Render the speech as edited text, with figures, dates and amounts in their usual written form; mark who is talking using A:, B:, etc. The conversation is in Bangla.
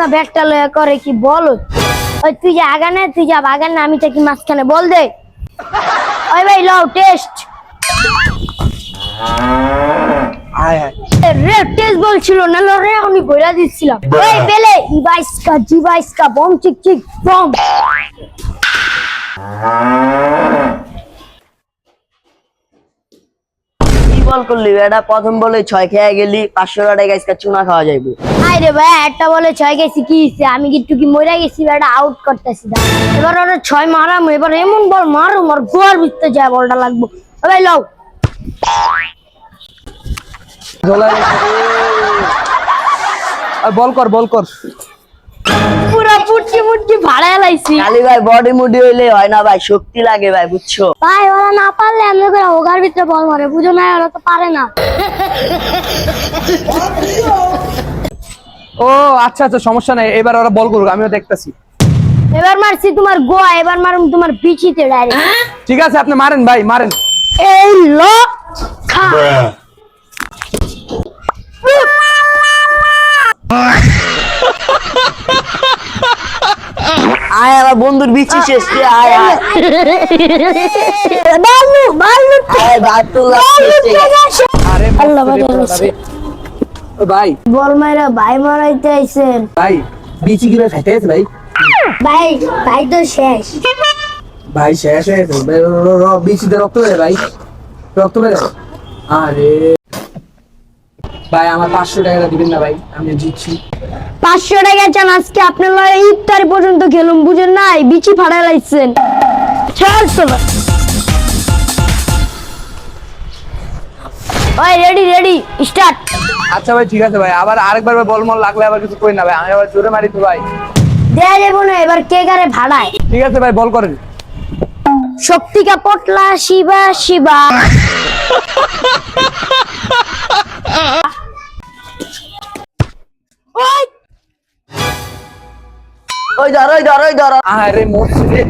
A: না ব্যাটটা লয়ে করে কি বল ওই তুই যা আগানে তুই যা বাগানে আমি থাকি মাঝখানে বল দে ওই ভাই লও টেস্ট
B: আয় আয়
A: রে টেস্ট বলছিল না লো রে আমি বইলা দিছিলাম ওই পেলে ইবাইসকা জিবাইসকা বম চিক চিক বম
C: কি বল করলি এটা প্রথম বলে 6 খেয়ে গেলি 500 টাকা গাইসকা চুনা খাওয়া যাইবো
A: আই রে ভাই একটা বলে 6 গেছি কি হইছে আমি কি মইরা গেছি এটা আউট করতেছি না এবার ওরে 6 মারাম এবার এমন বল মারো মার গোল ভিতরে যায় বলটা লাগবো ও ভাই লও
B: বল কর
A: পুরা পুটকি মুটকি ভাড়া লাইছি
C: খালি ভাই বডি মুডি হইলে হয় না ভাই শক্তি লাগে ভাই বুঝছো
A: ভাই ওরা না পারলে এমনি করে ওগার ভিতরে বল মারে বুঝো না ওরা তো পারে না
B: ও আচ্ছা আচ্ছা সমস্যা নাই এবার ওরা বল করুক আমিও দেখতাছি
A: এবার মারছি তোমার গোয়া এবার মারুম তোমার বিচিতে ডাইরেক্ট
B: ঠিক আছে আপনি মারেন ভাই মারেন
A: এই লো খা
C: আয় আমার বন্ধুর বিচি শেষ রে আয় আয়
A: বালু
C: আয় বাতুল্লাহ
B: আরে
A: আল্লাহ
B: মস্ত রে
A: বাঁচাইছে।
B: ও ভাই
A: বল মাইরা ভাই মারাইতে আইছেন
B: ভাই বিচি কি খাইতে আছে ভাই
A: ভাই তো শেষ
B: ভাই শেষ হয়ে গেছে বিচিতে রক্ত বেড়ে ভাই রক্ত বেড়ে আরে ভাই আমার 500 টাকা দিবেন না ভাই আমি জিতছি
A: 500 টাকা চান আজকে আপনার লগে ইফতারি পর্যন্ত খেলুম বুঝেন নাই বিচি ফাড়া লাইছেন চল চলো ওই রেডি স্টার্ট
B: আচ্ছা ভাই ঠিক আছে ভাই আবার আরেকবার বল মল লাগলে আবার কিছু কই না ভাই আমি আবার জোরে মারি তো ভাই
A: দেয়া যাবো না এবার কে গারে ভাড়ায়
B: ঠিক আছে ভাই বল করেন
A: শক্তিকা পটলা শিবা শিবা ওই
C: ওই ধর
B: আরে মরছি রে